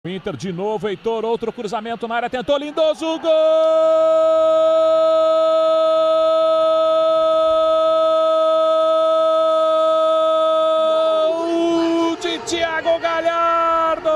Inter de novo, Heitor, outro cruzamento na área, tentou, Lindoso, gol de Thiago Galhardo,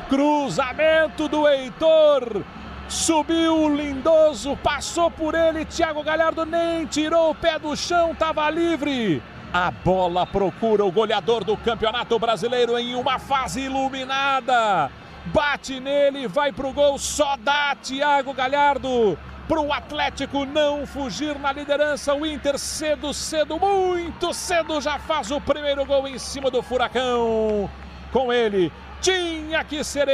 cruzamento do Heitor, subiu o Lindoso, passou por ele, Thiago Galhardo nem tirou o pé do chão, estava livre. A bola procura o goleador do Campeonato Brasileiro em uma fase iluminada. Bate nele, vai pro gol, só dá Thiago Galhardo. Pro Atlético não fugir na liderança, o Inter cedo, muito cedo já faz o primeiro gol em cima do Furacão. Com ele, tinha que ser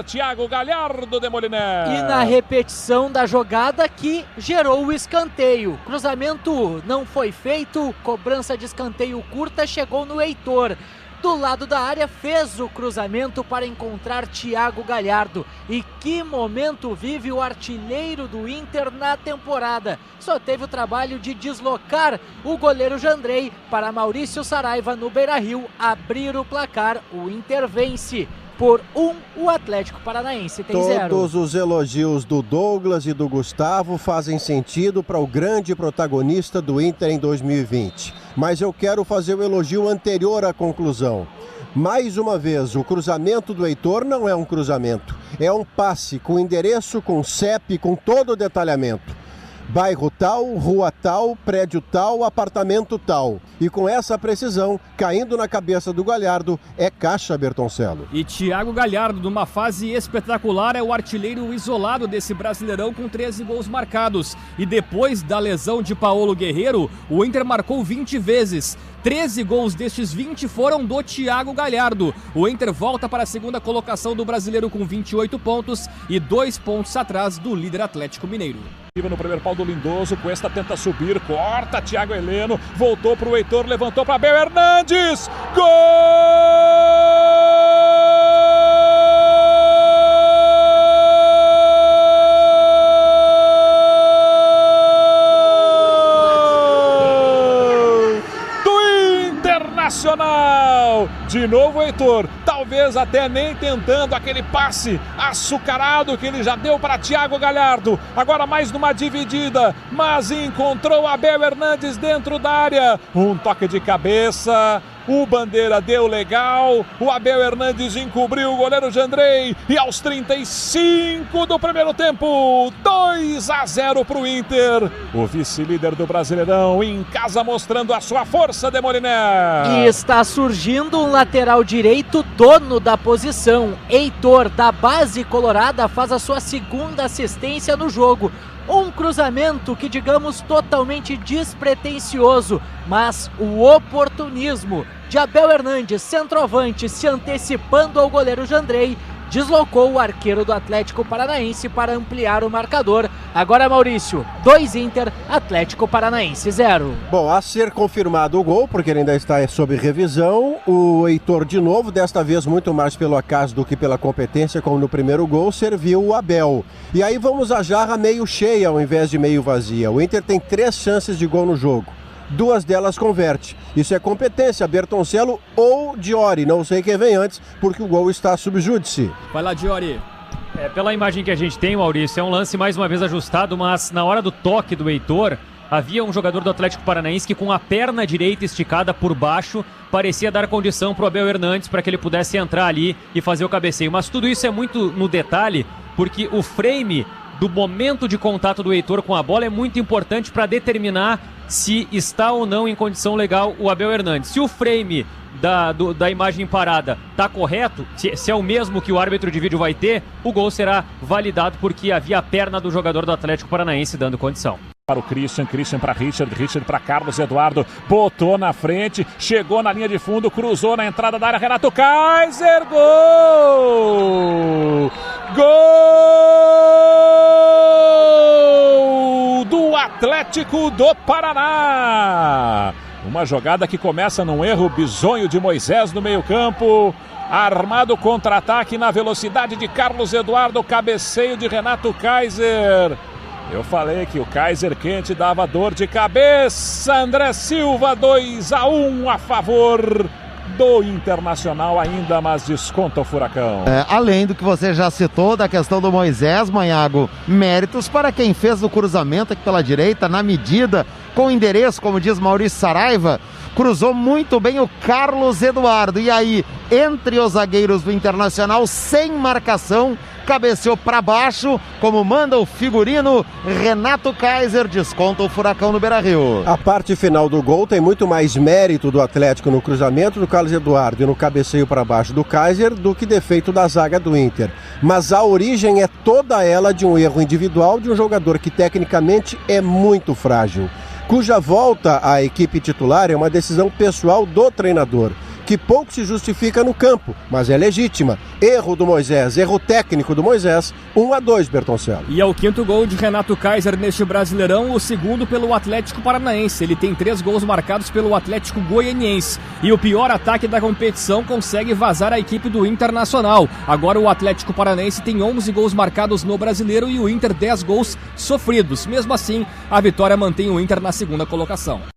Thiago Galhardo de Molineux. E na repetição da jogada que gerou o escanteio. Cruzamento não foi feito, cobrança de escanteio curta, chegou no Heitor. Do lado da área fez o cruzamento para encontrar Thiago Galhardo. E que momento vive o artilheiro do Inter na temporada. Só teve o trabalho de deslocar o goleiro Jandrei para Maurício Saraiva no Beira-Rio abrir o placar. O Inter vence. Por 1, o Atlético Paranaense tem 0. Todos os elogios do Douglas e do Gustavo fazem sentido para o grande protagonista do Inter em 2020. Mas eu quero fazer o elogio anterior à conclusão. Mais uma vez, o cruzamento do Heitor não é um cruzamento. É um passe com endereço, com CEP, com todo o detalhamento. Bairro tal, rua tal, prédio tal, apartamento tal. E com essa precisão, caindo na cabeça do Galhardo, é caixa, Bertoncello. E Thiago Galhardo, numa fase espetacular, é o artilheiro isolado desse Brasileirão com 13 gols marcados. E depois da lesão de Paulo Guerreiro, o Inter marcou 20 vezes. 13 gols destes 20 foram do Thiago Galhardo. O Inter volta para a segunda colocação do Brasileiro com 28 pontos e 2 pontos atrás do líder Atlético Mineiro. No primeiro pau do Lindoso, Cuesta tenta subir, corta Thiago Heleno, voltou para o Heitor, levantou para Abel Hernandes, gol! Do Internacional! De novo o Heitor, talvez até nem tentando aquele passe açucarado que ele já deu para Thiago Galhardo. Agora mais numa dividida, mas encontrou Abel Hernandes dentro da área. Um toque de cabeça, o Bandeira deu legal, o Abel Hernandes encobriu o goleiro Jandrei e aos 35 do primeiro tempo, 2-0 para o Inter. O vice-líder do Brasileirão em casa mostrando a sua força de Molineux. E está surgindo um lateral direito dono da posição. Heitor, da base colorada, faz a sua segunda assistência no jogo. Um cruzamento que, digamos, totalmente despretensioso, mas o oportunismo de Abel Hernandes, centroavante, se antecipando ao goleiro Jandrei, deslocou o arqueiro do Atlético Paranaense para ampliar o marcador. Agora, Maurício, 2 Inter, Atlético Paranaense 0. Bom, a ser confirmado o gol, porque ele ainda está sob revisão, o Heitor de novo, desta vez muito mais pelo acaso do que pela competência, como no primeiro gol, serviu o Abel. E aí vamos à jarra meio cheia ao invés de meio vazia. O Inter tem 3 chances de gol no jogo. 2 delas converte. Isso é competência, Bertoncello ou Diori. Não sei quem vem antes, porque o gol está sob júdice. Vai lá, Diori. Pela imagem que a gente tem, Maurício, é um lance mais uma vez ajustado, mas na hora do toque do Heitor, havia um jogador do Atlético Paranaense que com a perna direita esticada por baixo parecia dar condição para o Abel Hernandes para que ele pudesse entrar ali e fazer o cabeceio. Mas tudo isso é muito no detalhe, porque o frame do momento de contato do Heitor com a bola é muito importante para determinar se está ou não em condição legal o Abel Hernandes. Se o frame da imagem parada está correto, se é o mesmo que o árbitro de vídeo vai ter, o gol será validado porque havia a perna do jogador do Atlético Paranaense dando condição. Para o Christian para Richard para Carlos Eduardo, botou na frente, chegou na linha de fundo, cruzou na entrada da área, Renato Kaiser, gol! Gol do Atlético do Paraná! Uma jogada que começa num erro bizonho de Moisés no meio-campo, armado contra-ataque na velocidade de Carlos Eduardo, cabeceio de Renato Kaiser. Eu falei que o Kaiser quente dava dor de cabeça. André Silva, 2-1 a favor do Internacional ainda, mas desconta o Furacão. Além do que você já citou da questão do Moisés, Manhago, méritos para quem fez o cruzamento aqui pela direita, na medida, com endereço, como diz Maurício Saraiva, cruzou muito bem o Carlos Eduardo, e aí, entre os zagueiros do Internacional, sem marcação, cabeceou para baixo, como manda o figurino Renato Kaiser, desconta o Furacão no Beira-Rio. A parte final do gol tem muito mais mérito do Atlético no cruzamento do Carlos Eduardo e no cabeceio para baixo do Kaiser do que defeito da zaga do Inter. Mas a origem é toda ela de um erro individual de um jogador que tecnicamente é muito frágil, cuja volta à equipe titular é uma decisão pessoal do treinador, que pouco se justifica no campo, mas é legítima. Erro do Moisés, erro técnico do Moisés, 1-2, Bertoncello. E é o quinto gol de Renato Kaiser neste Brasileirão, o segundo pelo Atlético Paranaense. Ele tem 3 gols marcados pelo Atlético Goianiense. E o pior ataque da competição consegue vazar a equipe do Internacional. Agora o Atlético Paranaense tem 11 gols marcados no Brasileiro e o Inter 10 gols sofridos. Mesmo assim, a vitória mantém o Inter na segunda colocação.